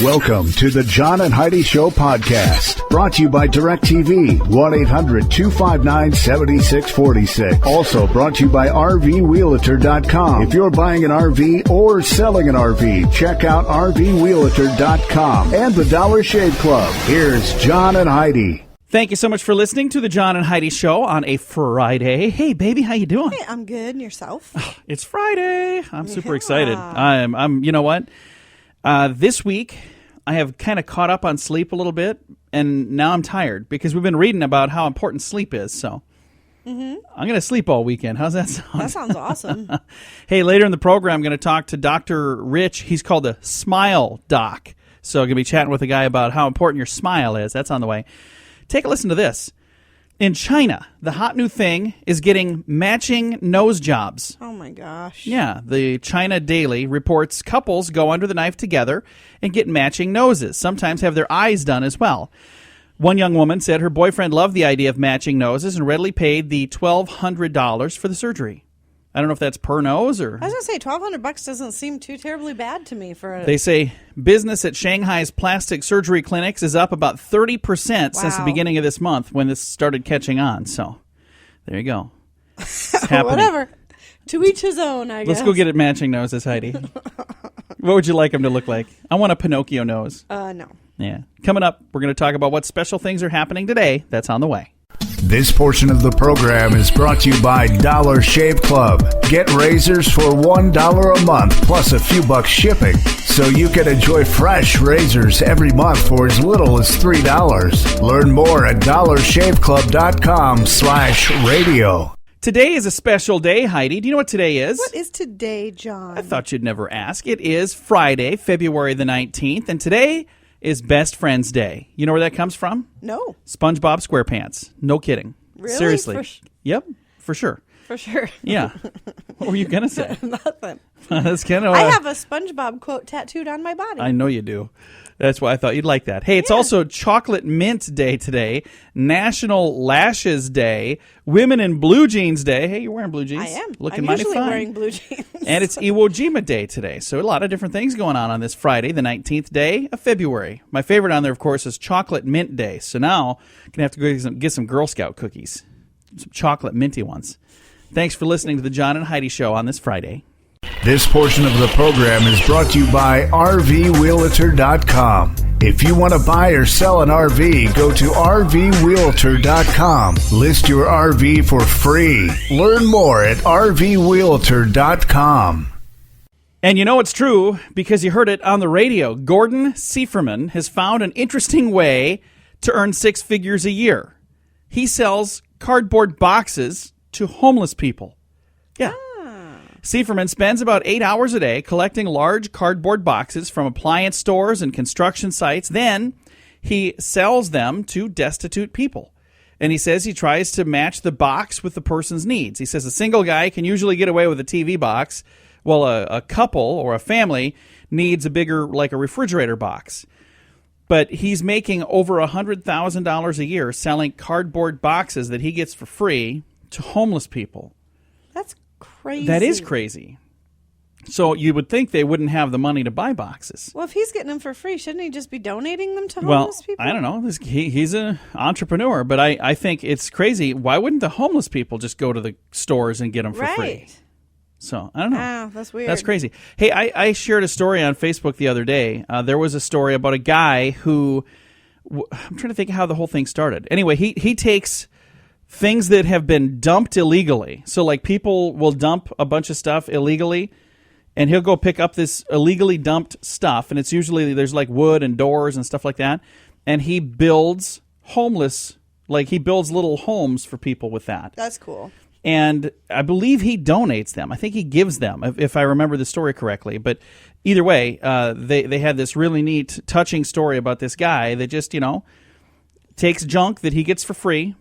Welcome to the John and Heidi Show podcast, brought to you by DirecTV, 1-800-259-7646. Also brought to you by RVRealtor.com. If you're buying an RV or selling an RV, check out RVRealtor.com and the Dollar Shave Club. Here's John and Heidi. Thank you so much for listening to the John and Heidi Show on a Friday. Hey, baby, how you doing? Hey, I'm good. And yourself? It's Friday. I'm super excited. I'm. You know what? This week, I have kind of caught up on sleep a little bit, and now I'm tired because we've been reading about how important sleep is. So I'm going to sleep all weekend. How's that sound? That sounds awesome. Hey, later in the program, I'm going to talk to Dr. Rich. He's called the Smile Doc. So I'm going to be chatting with a guy about how important your smile is. That's on the way. Take a listen to this. In China, the hot new thing is getting matching nose jobs. Oh, my gosh. Yeah, the China Daily reports couples go under the knife together and get matching noses, sometimes have their eyes done as well. One young woman said her boyfriend loved the idea of matching noses and readily paid the $1,200 for the surgery. I don't know if that's per nose or... I was going to say, $1,200 doesn't seem too terribly bad to me for a... They say business at Shanghai's plastic surgery clinics is up about 30% since the beginning of this month when this started catching on. So, there you go. It's happening. Whatever. To each his own, I guess. Let's go get it matching noses, Heidi. What would you like them to look like? I want a Pinocchio nose. No. Yeah. Coming up, we're going to talk about what special things are happening today. That's on the way. This portion of the program is brought to you by Dollar Shave Club. Get razors for $1 a month plus a few bucks shipping, so you can enjoy fresh razors every month for as little as $3. Learn more at dollarshaveclub.com/radio. Today is a special day, Heidi. Do you know what today is? What is today, John? I thought you'd never ask. It is Friday, February the 19th, and today is Best Friends Day. You know where that comes from? No. SpongeBob SquarePants. No kidding. Really? Seriously. Yep, for sure. For sure. Yeah. What were you going to say? Nothing. That's kind of. I have a SpongeBob quote tattooed on my body. I know you do. That's why I thought you'd like that. Hey, it's also Chocolate Mint Day today, National Lashes Day, Women in Blue Jeans Day. Hey, you're wearing blue jeans. I am. Looking I'm mighty usually fine. wearing blue jeans. And it's Iwo Jima Day today. So a lot of different things going on this Friday, the 19th day of February. My favorite on there, of course, is Chocolate Mint Day. So now I'm going to have to go get some Girl Scout cookies, some chocolate minty ones. Thanks for listening to the John and Heidi Show on this Friday. This portion of the program is brought to you by RVRealtor.com. If you want to buy or sell an RV, go to RVRealtor.com. List your RV for free. Learn more at RVRealtor.com. And you know it's true because you heard it on the radio. Gordon Sieferman has found an interesting way to earn six figures a year. He sells cardboard boxes to homeless people. Yeah. Sieferman spends about 8 hours a day collecting large cardboard boxes from appliance stores and construction sites. Then he sells them to destitute people. And he says he tries to match the box with the person's needs. He says a single guy can usually get away with a TV box, while a couple or a family needs a bigger, like a refrigerator box. But he's making over $100,000 a year selling cardboard boxes that he gets for free to homeless people. That's crazy. That is crazy. So you would think they wouldn't have the money to buy boxes. Well, if he's getting them for free, shouldn't he just be donating them to homeless people? I don't know. He's an entrepreneur, but I think it's crazy. Why wouldn't the homeless people just go to the stores and get them for free? So, I don't know. Ah, that's weird. That's crazy. Hey, I shared a story on Facebook the other day. There was a story about a guy who... I'm trying to think how the whole thing started. Anyway, he takes things that have been dumped illegally. So, like, people will dump a bunch of stuff illegally, and he'll go pick up this illegally dumped stuff, and it's usually, there's like wood and doors and stuff like that, and he builds he builds little homes for people with that. That's cool. And I believe he donates them. I think he gives them, if I remember the story correctly. But either way, they had this really neat, touching story about this guy that just, takes junk that he gets for free,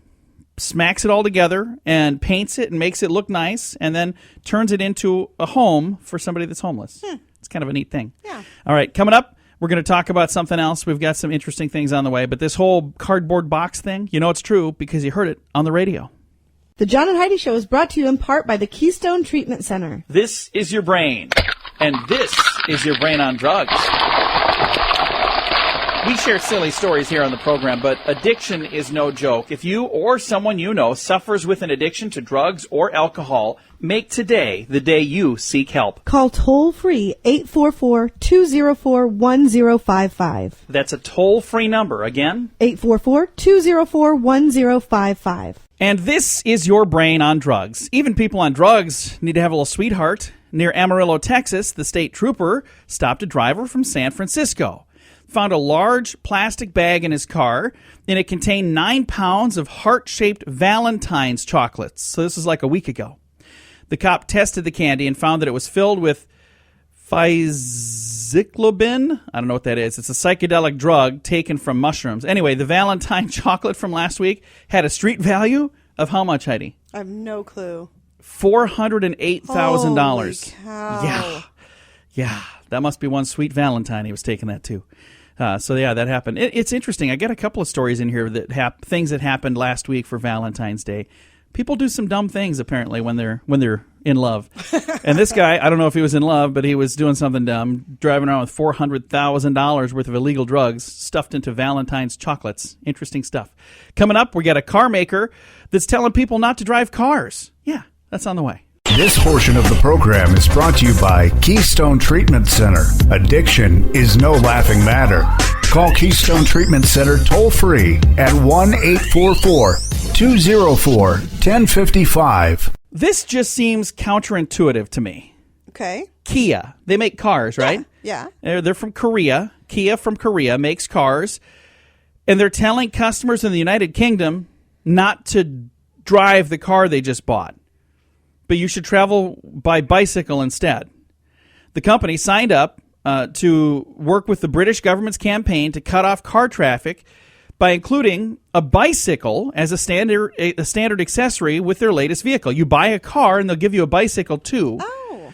smacks it all together, and paints it and makes it look nice, and then turns it into a home for somebody that's homeless. It's kind of a neat thing. Yeah. All right, coming up, we're going to talk about something else. We've got some interesting things on the way. But this whole cardboard box thing, it's true because you heard it on the radio. The John and Heidi Show is brought to you in part by the Keystone Treatment Center. This is your brain, and this is your brain on drugs. We share silly stories here on the program, but addiction is no joke. If you or someone you know suffers with an addiction to drugs or alcohol, make today the day you seek help. Call toll-free 844-204-1055. That's a toll-free number. Again? 844-204-1055. And this is your brain on drugs. Even people on drugs need to have a little sweetheart. Near Amarillo, Texas, the state trooper stopped a driver from San Francisco. Found a large plastic bag in his car, and it contained 9 pounds of heart-shaped Valentine's chocolates. So this was like a week ago. The cop tested the candy and found that it was filled with physiklobin. I don't know what that is. It's a psychedelic drug taken from mushrooms. Anyway, the Valentine chocolate from last week had a street value of how much, Heidi? I have no clue. $408,000. Holy cow. Yeah. That must be one sweet Valentine he was taking that to. That happened. It's interesting. I got a couple of stories in here that things that happened last week for Valentine's Day. People do some dumb things apparently when they're in love. And this guy, I don't know if he was in love, but he was doing something dumb, driving around with $400,000 worth of illegal drugs stuffed into Valentine's chocolates. Interesting stuff. Coming up, we got a car maker that's telling people not to drive cars. Yeah, that's on the way. This portion of the program is brought to you by Keystone Treatment Center. Addiction is no laughing matter. Call Keystone Treatment Center toll-free at 1-844-204-1055. This just seems counterintuitive to me. Okay. Kia. They make cars, right? Yeah. They're from Korea. Kia from Korea makes cars. And they're telling customers in the United Kingdom not to drive the car they just bought, but you should travel by bicycle instead. The company signed up to work with the British government's campaign to cut off car traffic by including a bicycle as a standard accessory with their latest vehicle. You buy a car and they'll give you a bicycle too. Oh.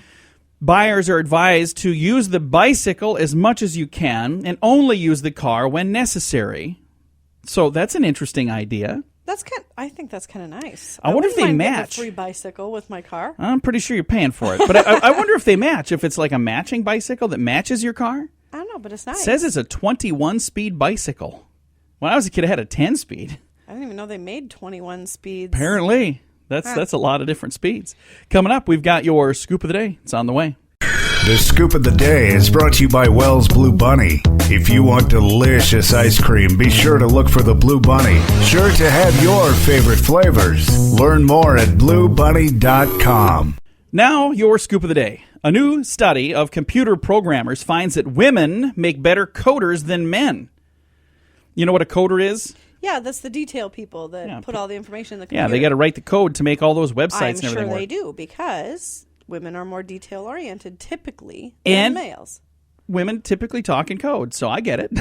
Buyers are advised to use the bicycle as much as you can and only use the car when necessary. So that's an interesting idea. I think that's kind of nice. I wonder if they wouldn't mind match. getting a free bicycle with my car. I'm pretty sure you're paying for it. But I wonder if they match. If it's like a matching bicycle that matches your car. I don't know, but it's nice. It says it's a 21-speed bicycle. When I was a kid, I had a 10-speed. I didn't even know they made 21 speeds. Apparently. That's a lot of different speeds. Coming up, we've got your Scoop of the Day. It's on the way. The Scoop of the Day is brought to you by Wells Blue Bunny. If you want delicious ice cream, be sure to look for the Blue Bunny. Sure to have your favorite flavors. Learn more at bluebunny.com. Now, your Scoop of the Day. A new study of computer programmers finds that women make better coders than men. You know what a coder is? Yeah, that's the detail people that put all the information in the computer. Yeah, they got to write the code to make all those websites and everything I'm sure work. they do, because women are more detail-oriented typically And than males. Women typically talk in code, so I get it.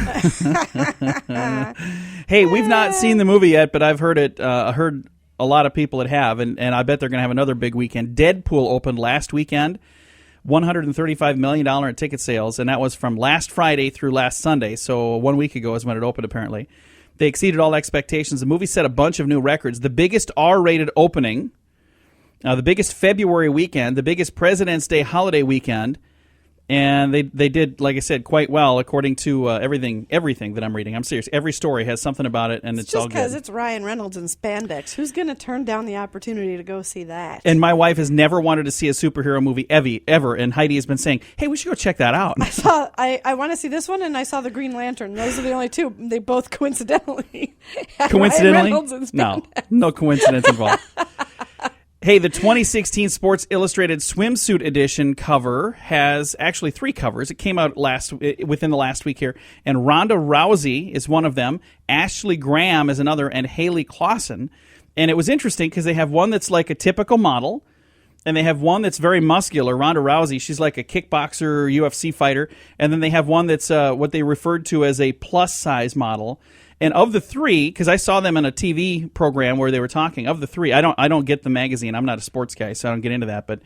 Hey, we've not seen the movie yet, but I've heard it. Heard a lot of people that have, and I bet they're going to have another big weekend. Deadpool opened last weekend, $135 million in ticket sales, and that was from last Friday through last Sunday, so 1 week ago is when it opened, apparently. They exceeded all expectations. The movie set a bunch of new records. The biggest R-rated opening, the biggest February weekend, the biggest President's Day holiday weekend, and they did, like I said, quite well according to everything that I'm reading. I'm serious. Every story has something about it, and it's all good. Just because it's Ryan Reynolds in spandex, who's going to turn down the opportunity to go see that? And my wife has never wanted to see a superhero movie ever, and Heidi has been saying, hey, we should go check that out. I want to see this one, and I saw the Green Lantern. Those are the only two. They both coincidentally had Ryan Reynolds in spandex. No coincidence involved. Hey, the 2016 Sports Illustrated swimsuit edition cover has actually 3 covers. It came out within the last week here, and Ronda Rousey is one of them. Ashley Graham is another, and Haley Clausen. And it was interesting because they have one that's like a typical model, and they have one that's very muscular. Ronda Rousey, she's like a kickboxer, UFC fighter, and then they have one that's what they referred to as a plus-size model. And of the 3, because I saw them in a TV program where they were talking, of the 3, I don't get the magazine. I'm not a sports guy, so I don't get into that. But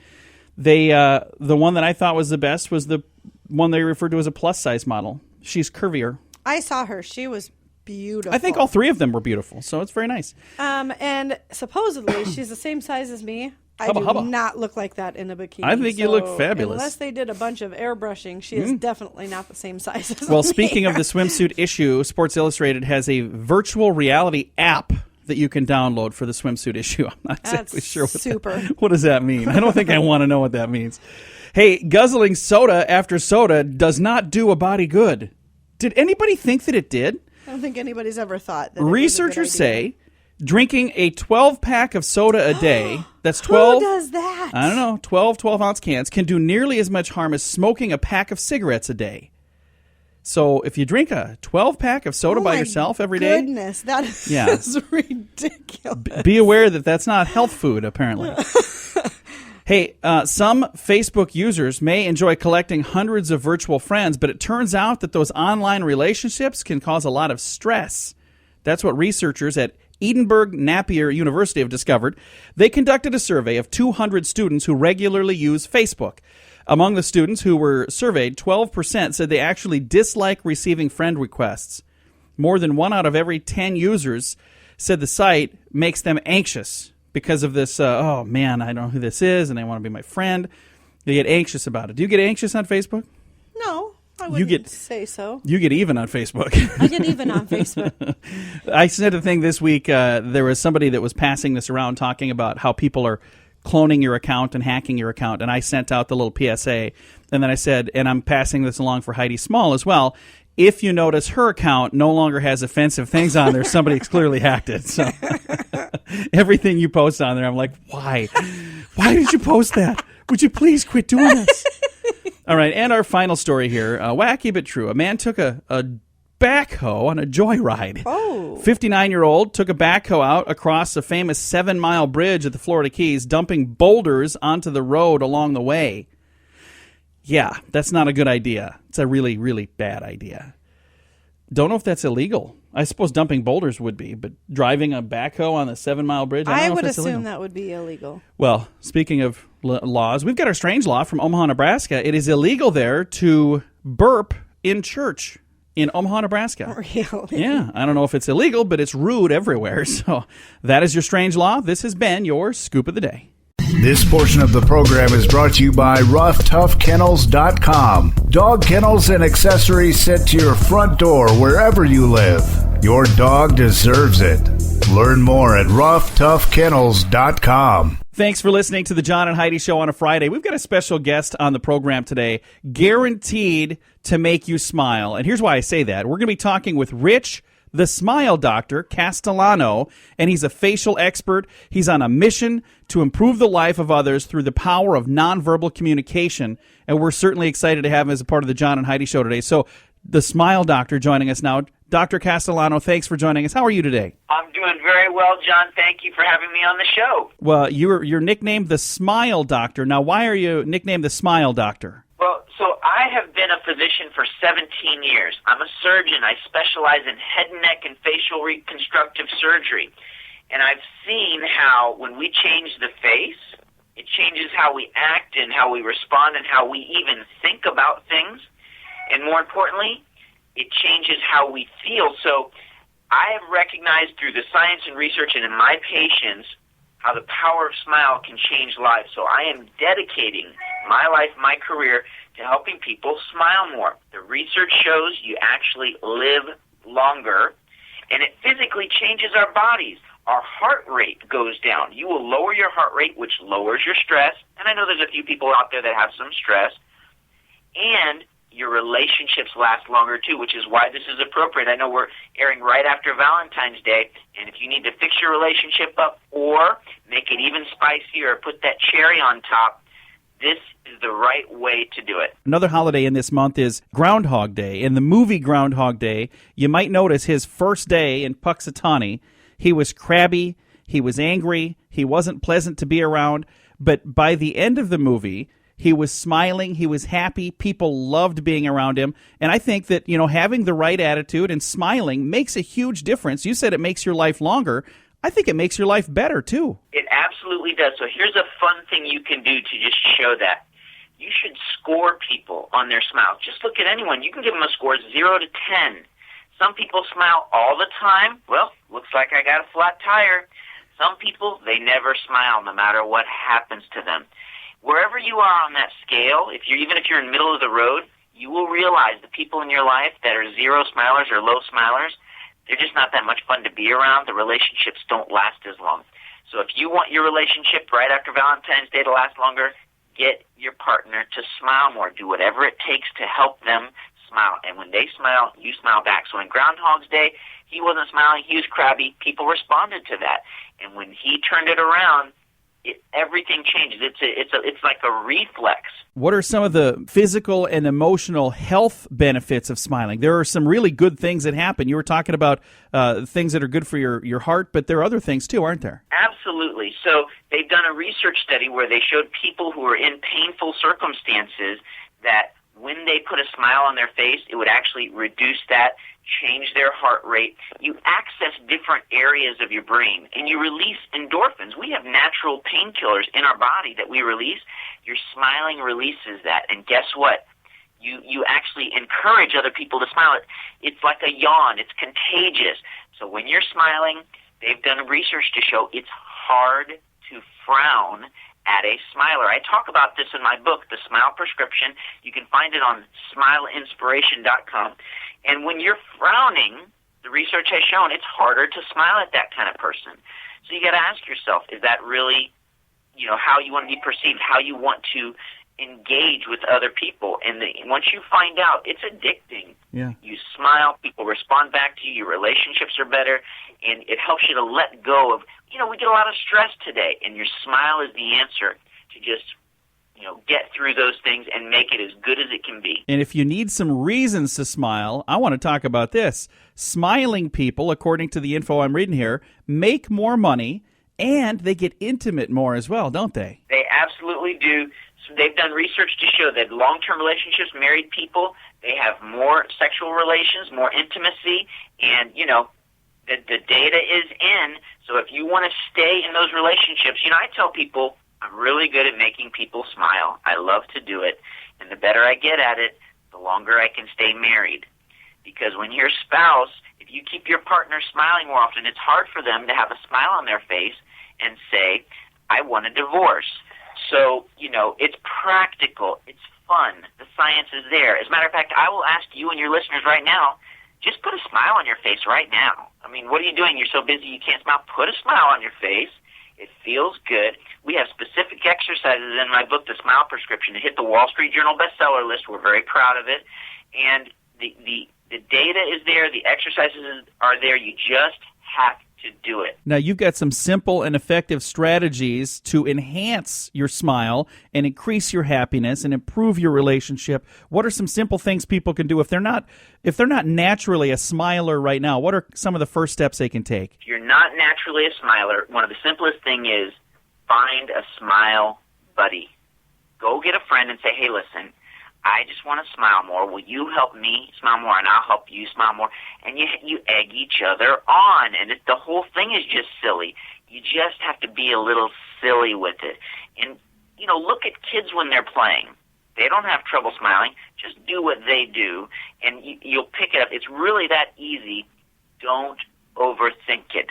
they, the one that I thought was the best was the one they referred to as a plus-size model. She's curvier. I saw her. She was beautiful. I think all 3 of them were beautiful, so it's very nice. And supposedly she's the same size as me, I do not look like that in a bikini. I think you look fabulous. Unless they did a bunch of airbrushing, she is definitely not the same size as Well, speaking of the swimsuit issue, Sports Illustrated has a virtual reality app that you can download for the swimsuit issue. I'm not exactly sure what does that mean. I don't think I want to know what that means. Hey, guzzling soda after soda does not do a body good. Did anybody think that it did? I don't think anybody's ever thought that. Researchers say drinking a 12-pack of soda a day, that's 12... Who does that? I don't know, 12-ounce cans, can do nearly as much harm as smoking a pack of cigarettes a day. So if you drink a 12-pack of soda by yourself every day... Goodness, that is ridiculous. Be aware that that's not health food, apparently. Hey, some Facebook users may enjoy collecting hundreds of virtual friends, but it turns out that those online relationships can cause a lot of stress. That's what researchers at Edinburgh Napier University have discovered. They conducted a survey of 200 students who regularly use Facebook. Among the students who were surveyed, 12% said they actually dislike receiving friend requests. More than 1 out of every 10 users said the site makes them anxious because of this, oh man, I don't know who this is and they want to be my friend. They get anxious about it. Do you get anxious on Facebook? No, I wouldn't say so. You get even on Facebook. I get even on Facebook. I sent a thing this week. There was somebody that was passing this around talking about how people are cloning your account and hacking your account, and I sent out the little PSA, and then I said, and I'm passing this along for Heidi Small as well, if you notice her account no longer has offensive things on there, somebody's clearly hacked it. So everything you post on there, I'm like, why? Why did you post that? Would you please quit doing this? All right, and our final story here, wacky but true. A man took a backhoe on a joyride. Oh. 59-year-old took a backhoe out across a famous 7-mile bridge at the Florida Keys, dumping boulders onto the road along the way. Yeah, that's not a good idea. It's a really, really bad idea. Don't know if that's illegal. I suppose dumping boulders would be, but driving a backhoe on the 7-mile bridge, I would assume that would be illegal. Well, speaking of laws, we've got our strange law from Omaha, Nebraska. It is illegal there to burp in church in Omaha, Nebraska. Really? Yeah, I don't know if it's illegal, but it's rude everywhere. So that is your strange law. This has been your Scoop of the Day. This portion of the program is brought to you by RoughToughKennels.com. Dog kennels and accessories sent to your front door wherever you live. Your dog deserves it. Learn more at RoughToughKennels.com. Thanks for listening to the John and Heidi Show on a Friday. We've got a special guest on the program today, guaranteed to make you smile. And here's why I say that. We're going to be talking with TheSmileDoctorCastellano, and he's a facial expert. He's on a mission to improve the life of others through the power of nonverbal communication, and we're certainly excited to have him as a part of the John and Heidi Show today. So, the Smile Doctor joining us now. Dr. Castellano, thanks for joining us. How are you today? I'm doing very well, John. Thank you for having me on the show. Well, you're nicknamed the Smile Doctor. Now, why are you nicknamed the Smile Doctor? Well, so I have been a physician for 17 years. I'm a surgeon. I specialize in head, neck, and facial reconstructive surgery. And I've seen how when we change the face, it changes how we act and how we respond and how we even think about things. And more importantly, it changes how we feel. So I have recognized through the science and research and in my patients how the power of smile can change lives. So I am dedicating my life, my career, to helping people smile more. The research shows you actually live longer, and it physically changes our bodies. Our heart rate goes down. You will lower your heart rate, which lowers your stress. And I know there's a few people out there that have some stress. And your relationships last longer, too, which is why this is appropriate. I know we're airing right after Valentine's Day, and if you need to fix your relationship up or make it even spicier or put that cherry on top, this is the right way to do it. Another holiday in this month is Groundhog Day. In the movie Groundhog Day, you might notice his first day in Puxatawny, he was crabby, he was angry, he wasn't pleasant to be around, but by the end of the movie, he was smiling, he was happy, people loved being around him, and I think that, having the right attitude and smiling makes a huge difference. You said it makes your life longer. I think it makes your life better, too. It absolutely does. So here's a fun thing you can do to just show that. You should score people on their smile. Just look at anyone. You can give them a score 0 to 10. Some people smile all the time. Well, looks like I got a flat tire. Some people, they never smile no matter what happens to them. Wherever you are on that scale, even if you're in the middle of the road, you will realize the people in your life that are zero smilers or low smilers, they're just not that much fun to be around. The relationships don't last as long. So if you want your relationship right after Valentine's Day to last longer, get your partner to smile more. Do whatever it takes to help them smile. And when they smile, you smile back. So on Groundhog's Day, he wasn't smiling, he was crabby. People responded to that. And when he turned it around, everything changes. It's like a reflex. What are some of the physical and emotional health benefits of smiling? There are some really good things that happen. You were talking about things that are good for your heart, but there are other things too, aren't there? Absolutely. So they've done a research study where they showed people who were in painful circumstances that when they put a smile on their face, it would actually reduce that, change their heart rate. You access different areas of your brain, and you release endorphins. We have natural painkillers in our body that we release. Your smiling releases that, and guess what? You actually encourage other people to smile. It's like a yawn. It's contagious. So when you're smiling, they've done research to show it's hard to frown at a smiler. I talk about this in my book, The Smile Prescription. You can find it on SmileInspiration.com. And when you're frowning, the research has shown it's harder to smile at that kind of person. So you got to ask yourself, is that really, how you want to be perceived, how you want to engage with other people? And once you find out, it's addicting. Yeah. You smile, people respond back to you, your relationships are better, and it helps you to let go of, we get a lot of stress today, and your smile is the answer to just get through those things and make it as good as it can be. And if you need some reasons to smile, I want to talk about this. Smiling people, according to the info I'm reading here, make more money, and they get intimate more as well, don't they? They absolutely do. So they've done research to show that long-term relationships, married people, they have more sexual relations, more intimacy, and, the data is in. So if you want to stay in those relationships, I tell people, I'm really good at making people smile. I love to do it. And the better I get at it, the longer I can stay married. Because when your spouse, if you keep your partner smiling more often, it's hard for them to have a smile on their face and say, I want a divorce. So, it's practical. It's fun. The science is there. As a matter of fact, I will ask you and your listeners right now, just put a smile on your face right now. I mean, what are you doing? You're so busy you can't smile. Put a smile on your face. It feels good. We have specific exercises in my book, The Smile Prescription. It hit the Wall Street Journal bestseller list. We're very proud of it. And the data is there. The exercises are there. You just have to do it. Now, you've got some simple and effective strategies to enhance your smile and increase your happiness and improve your relationship. What are some simple things people can do if they're not naturally a smiler right now? What are some of the first steps they can take? If you're not naturally a smiler, one of the simplest things is find a smile buddy. Go get a friend and say, hey, listen, I just want to smile more. Will you help me smile more, and I'll help you smile more? And you egg each other on, and the whole thing is just silly. You just have to be a little silly with it. And, look at kids when they're playing. They don't have trouble smiling. Just do what they do, and you'll pick it up. It's really that easy. Don't overthink it.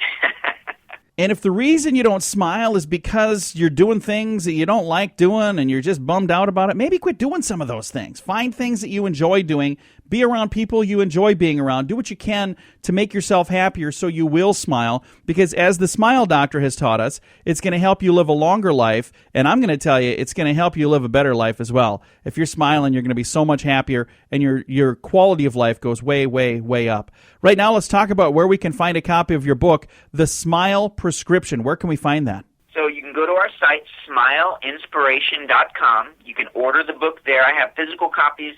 And if the reason you don't smile is because you're doing things that you don't like doing and you're just bummed out about it, maybe quit doing some of those things. Find things that you enjoy doing. Be around people you enjoy being around. Do what you can to make yourself happier so you will smile. Because as the Smile Doctor has taught us, it's going to help you live a longer life. And I'm going to tell you, it's going to help you live a better life as well. If you're smiling, you're going to be so much happier, and your quality of life goes way, way, way up. Right now, let's talk about where we can find a copy of your book, The Smile Prescription. Where can we find that? So you can go to our site, SmileInspiration.com. You can order the book there. I have physical copies,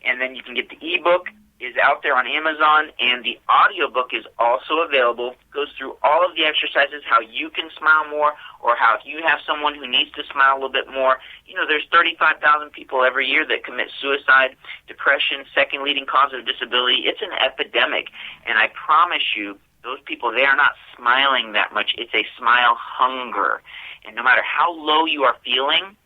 and then you can get the ebook is out there on Amazon, and the audiobook is also available. It goes through all of the exercises, how you can smile more, or how if you have someone who needs to smile a little bit more. There's 35,000 people every year that commit suicide, depression, second leading cause of disability. It's an epidemic, and I promise you, those people, they are not smiling that much. It's a smile hunger. And no matter how low you are feeling,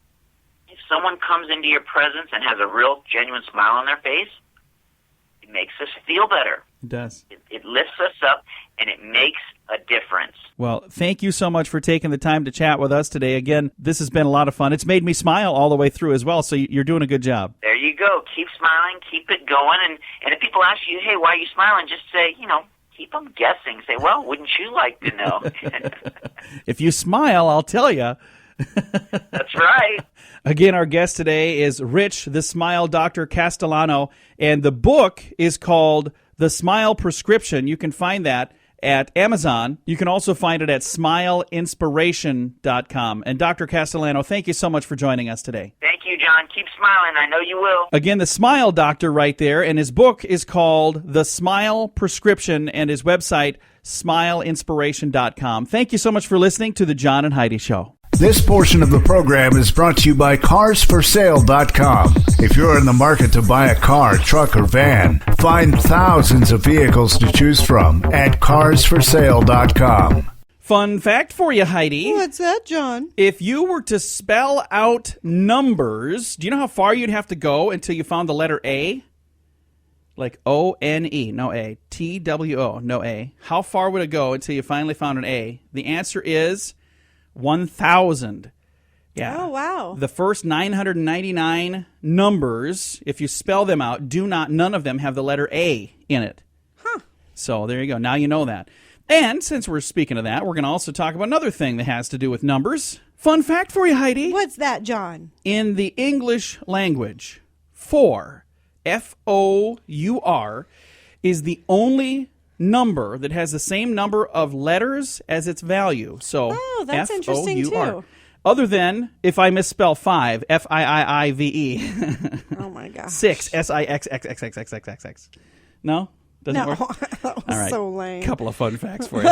if someone comes into your presence and has a real, genuine smile on their face, it makes us feel better. It does. It lifts us up, and it makes a difference. Well, thank you so much for taking the time to chat with us today. Again, this has been a lot of fun. It's made me smile all the way through as well, so you're doing a good job. There you go. Keep smiling. Keep it going. And if people ask you, hey, why are you smiling? Just say, keep them guessing. Say, well, wouldn't you like to know? If you smile, I'll tell you. That's right. Again, our guest today is TheSmileDoctorCastellano, and the book is called The Smile Prescription. You can find that at Amazon. You can also find it at SmileInspiration.com. And Dr. Castellano, thank you so much for joining us today. Thank you, John. Keep smiling. I know you will. Again, the Smile Doctor right there, and his book is called The Smile Prescription, and his website, SmileInspiration.com. Thank you so much for listening to The John and Heidi Show. This portion of the program is brought to you by CarsForSale.com. If you're in the market to buy a car, truck, or van, find thousands of vehicles to choose from at CarsForSale.com. Fun fact for you, Heidi. What's that, John? If you were to spell out numbers, do you know how far you'd have to go until you found the letter A? Like O-N-E, no A. T-W-O, no A. How far would it go until you finally found an A? The answer is 1,000. Yeah. Oh, wow. The first 999 numbers, if you spell them out, none of them have the letter A in it. Huh. So there you go. Now you know that. And since we're speaking of that, we're going to also talk about another thing that has to do with numbers. Fun fact for you, Heidi. What's that, John? In the English language, 4, F-O-U-R, is the only number that has the same number of letters as its value. So that's interesting too. Other than if I misspell 5, F-I-I-I-V-E. Oh my gosh. 6, S-I-X-X-X-X-X-X. No? Doesn't work? That was All right. so lame. Couple of fun facts for you.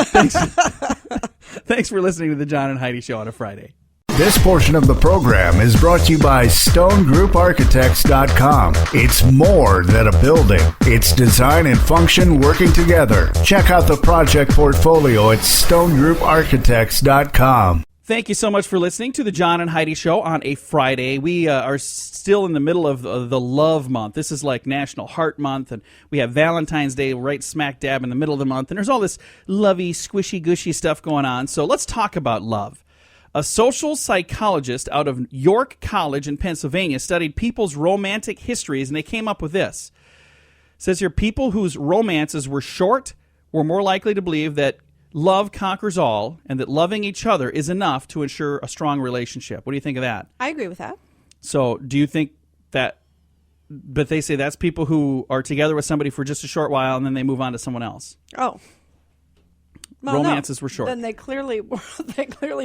Thanks for listening to the John and Heidi Show on a Friday. This portion of the program is brought to you by StoneGroupArchitects.com. It's more than a building. It's design and function working together. Check out the project portfolio at StoneGroupArchitects.com. Thank you so much for listening to the John and Heidi Show on a Friday. We are still in the middle of the love month. This is like National Heart Month, and we have Valentine's Day right smack dab in the middle of the month, and there's all this lovey, squishy, gushy stuff going on. So let's talk about love. A social psychologist out of York College in Pennsylvania studied people's romantic histories, and they came up with this. It says here, people whose romances were short were more likely to believe that love conquers all and that loving each other is enough to ensure a strong relationship. What do you think of that? I agree with that. So do you think that, but they say that's people who are together with somebody for just a short while and then they move on to someone else. Oh. Well, romances were short. Then they clearly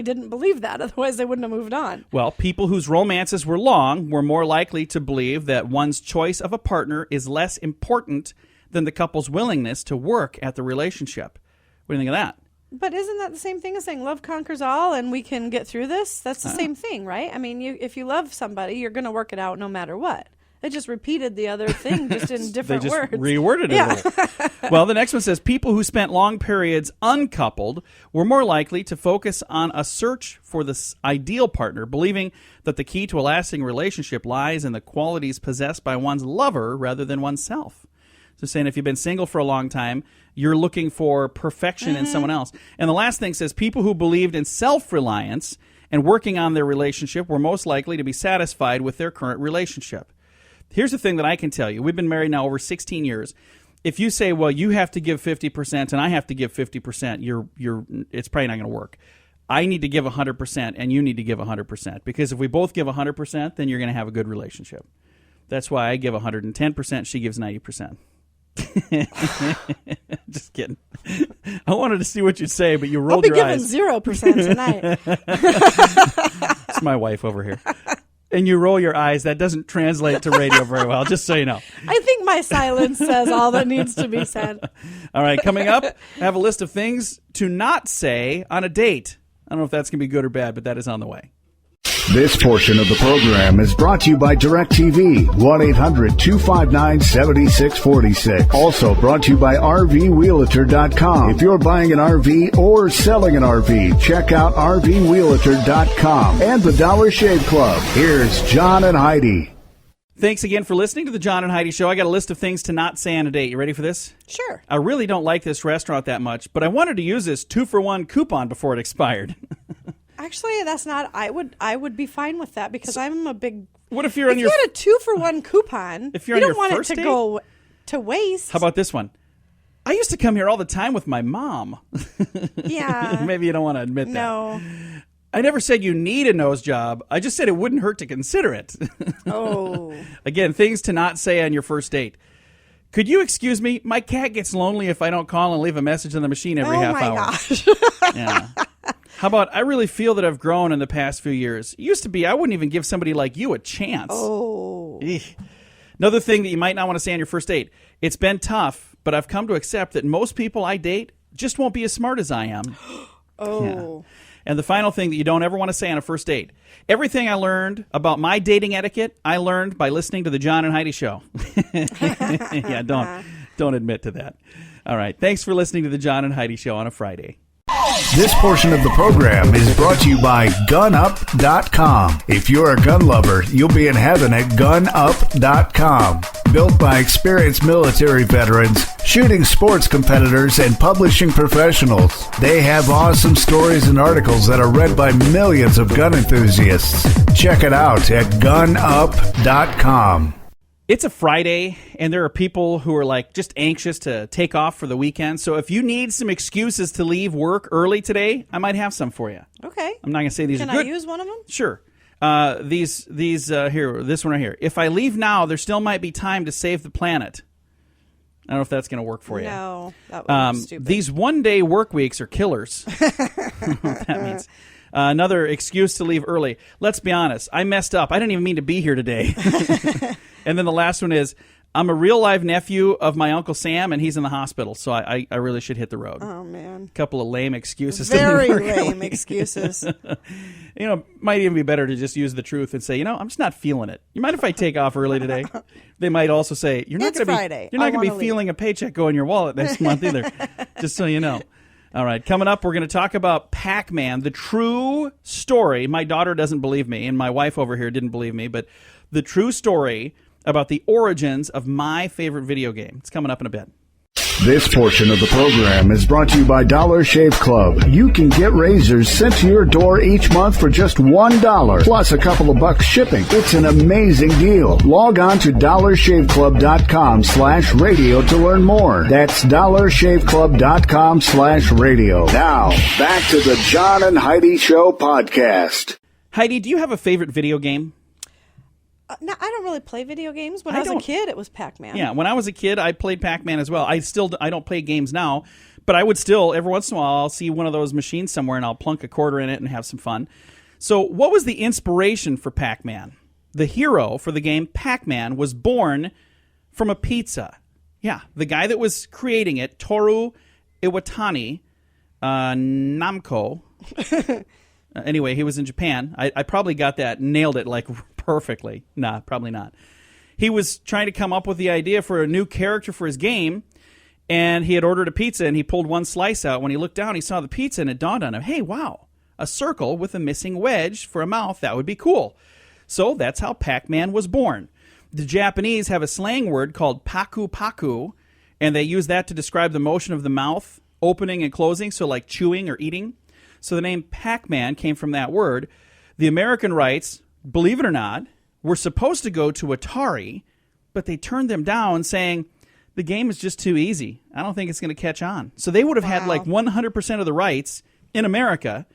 didn't believe that. Otherwise, they wouldn't have moved on. Well, people whose romances were long were more likely to believe that one's choice of a partner is less important than the couple's willingness to work at the relationship. What do you think of that? But isn't that the same thing as saying love conquers all and we can get through this? That's the same thing, right? I mean, if you love somebody, you're going to work it out no matter what. They just repeated the other thing just in different words. They just reworded it a little. Well, the next one says, people who spent long periods uncoupled were more likely to focus on a search for the ideal partner, believing that the key to a lasting relationship lies in the qualities possessed by one's lover rather than oneself. So saying if you've been single for a long time, you're looking for perfection in someone else. And the last thing says, people who believed in self-reliance and working on their relationship were most likely to be satisfied with their current relationship. Here's the thing that I can tell you. We've been married now over 16 years. If you say, well, you have to give 50% and I have to give 50%, it's probably not going to work. I need to give 100% and you need to give 100%. Because if we both give 100%, then you're going to have a good relationship. That's why I give 110%, she gives 90%. Just kidding. I wanted to see what you'd say, but you rolled your eyes. I'll be giving 0% tonight. It's my wife over here. And you roll your eyes. That doesn't translate to radio very well, just so you know. I think my silence says all that needs to be said. All right, coming up, I have a list of things to not say on a date. I don't know if that's going to be good or bad, but that is on the way. This portion of the program is brought to you by DirecTV, 1-800-259-7646. Also brought to you by RVWheelator.com. If you're buying an RV or selling an RV, check out RVWheelator.com and the Dollar Shave Club. Here's John and Heidi. Thanks again for listening to the John and Heidi Show. I got a list of things to not say on a date. You ready for this? Sure. I really don't like this restaurant that much, but I wanted to use this 2-for-1 coupon before it expired. Actually, that's not. I would be fine with that because I'm a big. What if you're on if your? you had a 2-for-1 coupon, If you're you on don't your want first it to date? go to waste. How about this one? I used to come here all the time with my mom. Yeah. Maybe you don't want to admit that. No. I never said you need a nose job. I just said it wouldn't hurt to consider it. Oh. Again, things to not say on your first date. Could you excuse me? My cat gets lonely if I don't call and leave a message on the machine every half hour. Oh, my gosh. Yeah. How about, I really feel that I've grown in the past few years. It used to be I wouldn't even give somebody like you a chance. Oh. Eek. Another thing that you might not want to say on your first date. It's been tough, but I've come to accept that most people I date just won't be as smart as I am. Oh. Yeah. And the final thing that you don't ever want to say on a first date. Everything I learned about my dating etiquette, I learned by listening to the John and Heidi Show. Yeah, don't admit to that. All right. Thanks for listening to the John and Heidi Show on a Friday. This portion of the program is brought to you by GunUp.com. If you're a gun lover, you'll be in heaven at GunUp.com. Built by experienced military veterans, shooting sports competitors, and publishing professionals. They have awesome stories and articles that are read by millions of gun enthusiasts. Check it out at GunUp.com. It's a Friday, and there are people who are like just anxious to take off for the weekend. So if you need some excuses to leave work early today, I might have some for you. Okay. I'm not going to say these Can are good. I use one of them? Sure. These here, this one right here. If I leave now, there still might be time to save the planet. I don't know if that's going to work for you. No, that would be stupid. These one-day work weeks are killers. I don't know what that means. Another excuse to leave early. Let's be honest. I messed up. I didn't even mean to be here today. And then the last one is, I'm a real-life nephew of my Uncle Sam, and he's in the hospital, so I really should hit the road. Oh, man. Couple of lame excuses. Very to leave lame excuses. Might even be better to just use the truth and say, I'm just not feeling it. You mind if I take off early today? They might also say, you're not It's going to be Friday. You're not I going to be wanna feeling a paycheck go in your wallet next month either. Just so you know. All right, coming up, we're going to talk about Pac-Man, the true story. My daughter doesn't believe me, and my wife over here didn't believe me, but the true story about the origins of my favorite video game. It's coming up in a bit. This portion of the program is brought to you by Dollar Shave Club. You can get razors sent to your door each month for just $1, plus a couple of bucks shipping. It's an amazing deal. Log on to dollarshaveclub.com/radio to learn more. That's dollarshaveclub.com/radio. Now, back to the John and Heidi Show podcast. Heidi, do you have a favorite video game? No, I don't really play video games. When I was a kid, it was Pac-Man. Yeah, when I was a kid, I played Pac-Man as well. I don't play games now, but I would still, every once in a while, I'll see one of those machines somewhere and I'll plunk a quarter in it and have some fun. So what was the inspiration for Pac-Man? The hero for the game Pac-Man was born from a pizza. Yeah, the guy that was creating it, Toru Iwatani Namco. Anyway, he was in Japan. I probably got that, nailed it like perfectly. Nah, probably not. He was trying to come up with the idea for a new character for his game, and he had ordered a pizza, and he pulled one slice out. When he looked down, he saw the pizza, and it dawned on him, hey, wow, a circle with a missing wedge for a mouth, that would be cool. So that's how Pac-Man was born. The Japanese have a slang word called paku-paku, and they use that to describe the motion of the mouth opening and closing, so like chewing or eating. So the name Pac-Man came from that word. The American rights, believe it or not, were supposed to go to Atari, but they turned them down saying, the game is just too easy. I don't think it's going to catch on. So they would have had like 100% of the rights in America,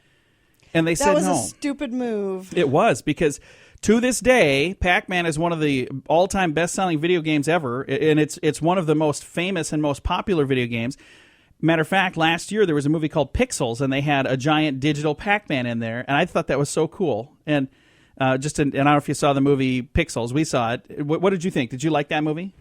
and they said no. That was a stupid move. It was, because to this day, Pac-Man is one of the all-time best-selling video games ever, and it's one of the most famous and most popular video games. Matter of fact, last year there was a movie called Pixels, and they had a giant digital Pac-Man in there, and I thought that was so cool. And and I don't know if you saw the movie Pixels. We saw it. What did you think? Did you like that movie?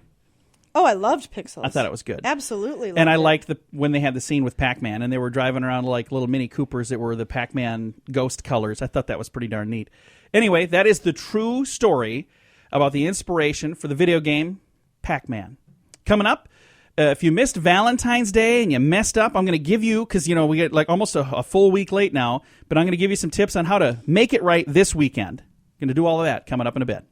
Oh, I loved Pixels. I thought it was good. Absolutely loved and I it. liked when they had the scene with Pac-Man, and they were driving around like little Mini Coopers that were the Pac-Man ghost colors. I thought that was pretty darn neat. Anyway, that is the true story about the inspiration for the video game Pac-Man. Coming up, if you missed Valentine's Day and you messed up, I'm going to give you, because, we get like almost a full week late now, but I'm going to give you some tips on how to make it right this weekend. Going to do all of that coming up in a bit.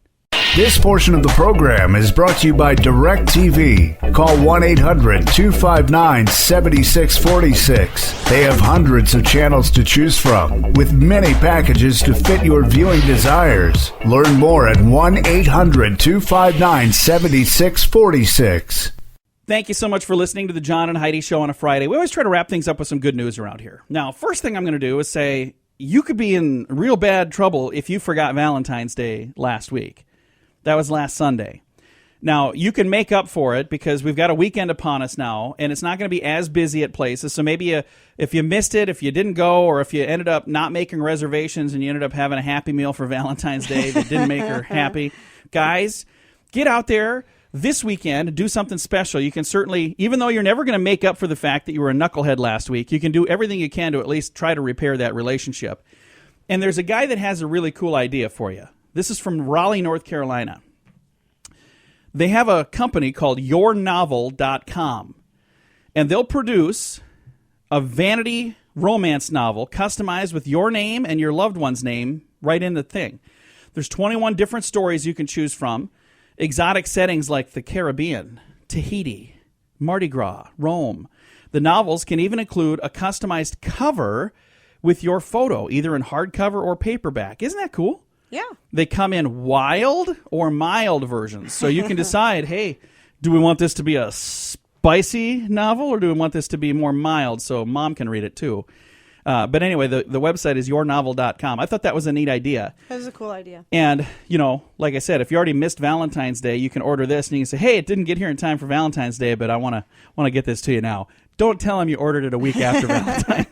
This portion of the program is brought to you by DirecTV. Call 1-800-259-7646. They have hundreds of channels to choose from, with many packages to fit your viewing desires. Learn more at 1-800-259-7646. Thank you so much for listening to the John and Heidi Show on a Friday. We always try to wrap things up with some good news around here. Now, first thing I'm going to do is say you could be in real bad trouble if you forgot Valentine's Day last week. That was last Sunday. Now, you can make up for it because we've got a weekend upon us now, and it's not going to be as busy at places. So maybe if you missed it, if you didn't go, or if you ended up not making reservations and you ended up having a Happy Meal for Valentine's Day that didn't make her happy, guys, get out there this weekend and do something special. You can certainly, even though you're never going to make up for the fact that you were a knucklehead last week, you can do everything you can to at least try to repair that relationship. And there's a guy that has a really cool idea for you. This is from Raleigh, North Carolina. They have a company called YourNovel.com, and they'll produce a vanity romance novel customized with your name and your loved one's name right in the thing. There's 21 different stories you can choose from, exotic settings like the Caribbean, Tahiti, Mardi Gras, Rome. The novels can even include a customized cover with your photo, either in hardcover or paperback. Isn't that cool? Yeah. They come in wild or mild versions. So you can decide, hey, do we want this to be a spicy novel or do we want this to be more mild so mom can read it too? But anyway, the website is yournovel.com. I thought that was a neat idea. That was a cool idea. And, like I said, if you already missed Valentine's Day, you can order this and you can say, hey, it didn't get here in time for Valentine's Day, but I want to get this to you now. Don't tell them you ordered it a week after Valentine.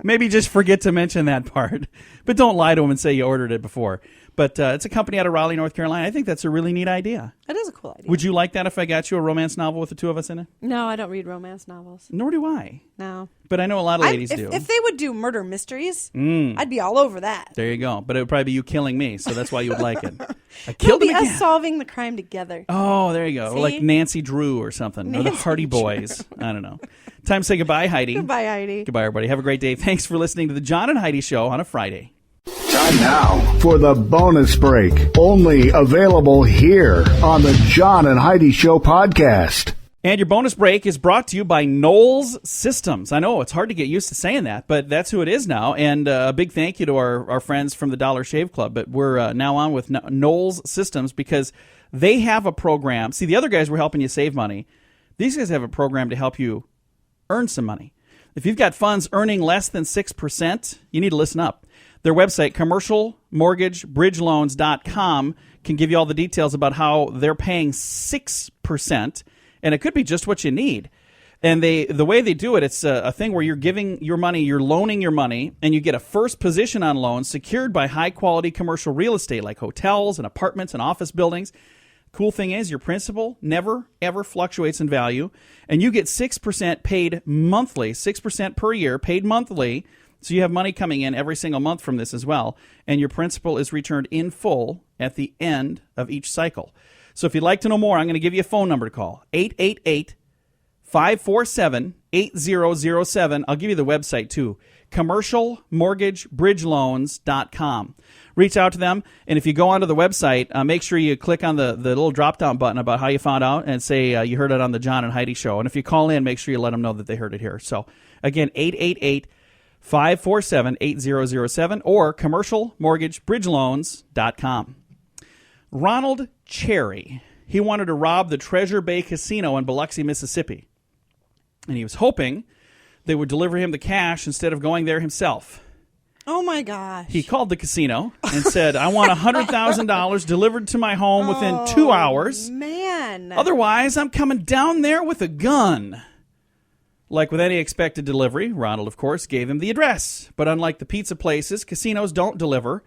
Maybe just forget to mention that part. But don't lie to them and say you ordered it before. But it's a company out of Raleigh, North Carolina. I think that's a really neat idea. That is a cool idea. Would you like that if I got you a romance novel with the two of us in it? No, I don't read romance novels. Nor do I. No. But I know a lot of ladies do. If they would do murder mysteries, I'd be all over that. There you go. But it would probably be you killing me, so that's why you would like it. I It'll killed him be again. us solving the crime together. Oh, there you go. See? Like Nancy Drew or something. Or the Nancy Hardy Drew. Boys. I don't know. Time to say goodbye, Heidi. Goodbye, Heidi. Goodbye, everybody. Have a great day. Thanks for listening to the John and Heidi Show on a Friday. Time now for the bonus break. Only available here on the John and Heidi Show podcast. And your bonus break is brought to you by Knowles Systems. I know it's hard to get used to saying that, but that's who it is now. And a big thank you to our friends from the Dollar Shave Club. But we're now on with Knowles Systems because they have a program. See, the other guys were helping you save money. These guys have a program to help you earn some money. If you've got funds earning less than 6%, you need to listen up. Their website, commercialmortgagebridgeloans.com, can give you all the details about how they're paying 6%, and it could be just what you need. And the way they do it, it's a thing where you're giving your money, you're loaning your money, and you get a first position on loans secured by high-quality commercial real estate like hotels and apartments and office buildings. Cool thing is your principal never, ever fluctuates in value, and you get 6% paid monthly, 6% per year paid monthly. So you have money coming in every single month from this as well, and your principal is returned in full at the end of each cycle. So if you'd like to know more, I'm going to give you a phone number to call, 888-547-8007. I'll give you the website too, commercialmortgagebridgeloans.com. Reach out to them, and if you go onto the website, make sure you click on the little drop-down button about how you found out and say you heard it on the John and Heidi Show. And if you call in, make sure you let them know that they heard it here. So again, 888-547-8007 or commercialmortgagebridgeloans.com. Ronald Cherry, he wanted to rob the Treasure Bay Casino in Biloxi, Mississippi. And he was hoping they would deliver him the cash instead of going there himself. Oh, my gosh. He called the casino and said, I want $100,000 delivered to my home within 2 hours. Man. Otherwise, I'm coming down there with a gun. Like with any expected delivery, Ronald, of course, gave him the address. But unlike the pizza places, casinos don't deliver.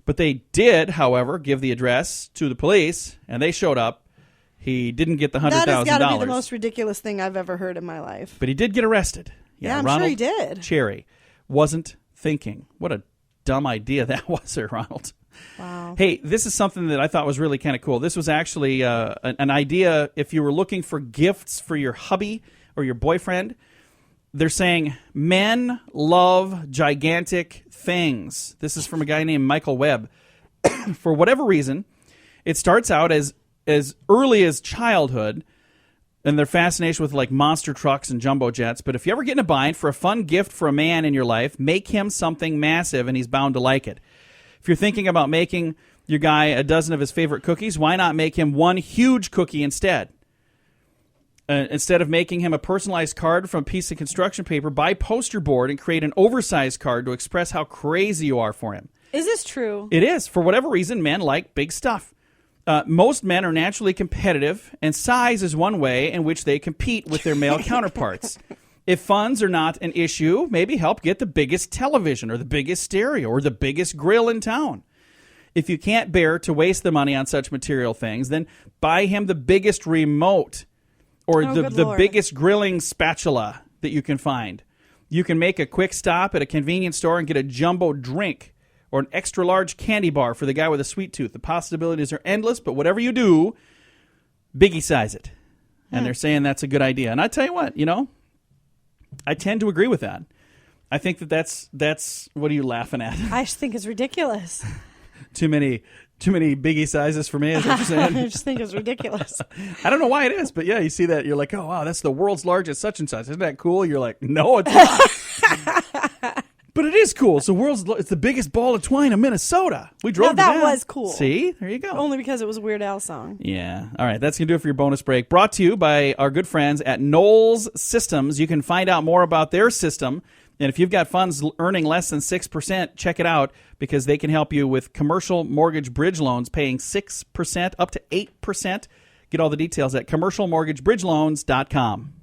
But they did, however, give the address to the police, and they showed up. He didn't get the $100,000. That has got to be the most ridiculous thing I've ever heard in my life. But he did get arrested. Yeah, I'm Ronald sure he did. Cherry wasn't thinking. What a dumb idea that was there, Ronald. Wow. Hey, this is something that I thought was really kind of cool. This was actually an idea if you were looking for gifts for your hubby or your boyfriend. They're saying men love gigantic things. This is from a guy named Michael Webb. For whatever reason, It starts out as early as childhood, and their fascination with like monster trucks and jumbo jets. But if you ever get in a bind for a fun gift for a man in your life, make him something massive, and he's bound to like it. If you're thinking about making your guy a dozen of his favorite cookies, why not make him one huge cookie instead? Instead of making him a personalized card from a piece of construction paper, buy poster board and create an oversized card to express how crazy you are for him. Is this true? It is. For whatever reason, men like big stuff. Most men are naturally competitive, and size is one way in which they compete with their male counterparts. If funds are not an issue, maybe help get the biggest television or the biggest stereo or the biggest grill in town. If you can't bear to waste the money on such material things, then buy him the biggest remote or the biggest grilling spatula that you can find. You can make a quick stop at a convenience store and get a jumbo drink or an extra large candy bar for the guy with a sweet tooth. The possibilities are endless, but whatever you do, biggie size it. And they're saying that's a good idea. And I tell you what, I tend to agree with that. I think that's what are you laughing at? I just think it's ridiculous. Too many biggie sizes for me, is what you're saying? I just think it's ridiculous. I don't know why it is, but yeah, you see that. You're like, oh, wow, that's the world's largest such and such. Isn't that cool? You're like, no, it's not. But it is cool. It's the biggest ball of twine in Minnesota. We drove to that was cool. See? There you go. Only because it was a Weird Al song. Yeah. All right, that's going to do it for your bonus break. Brought to you by our good friends at Knowles Systems. You can find out more about their system. And if you've got funds earning less than 6%, check it out because they can help you with commercial mortgage bridge loans paying 6% up to 8%. Get all the details at commercialmortgagebridgeloans.com.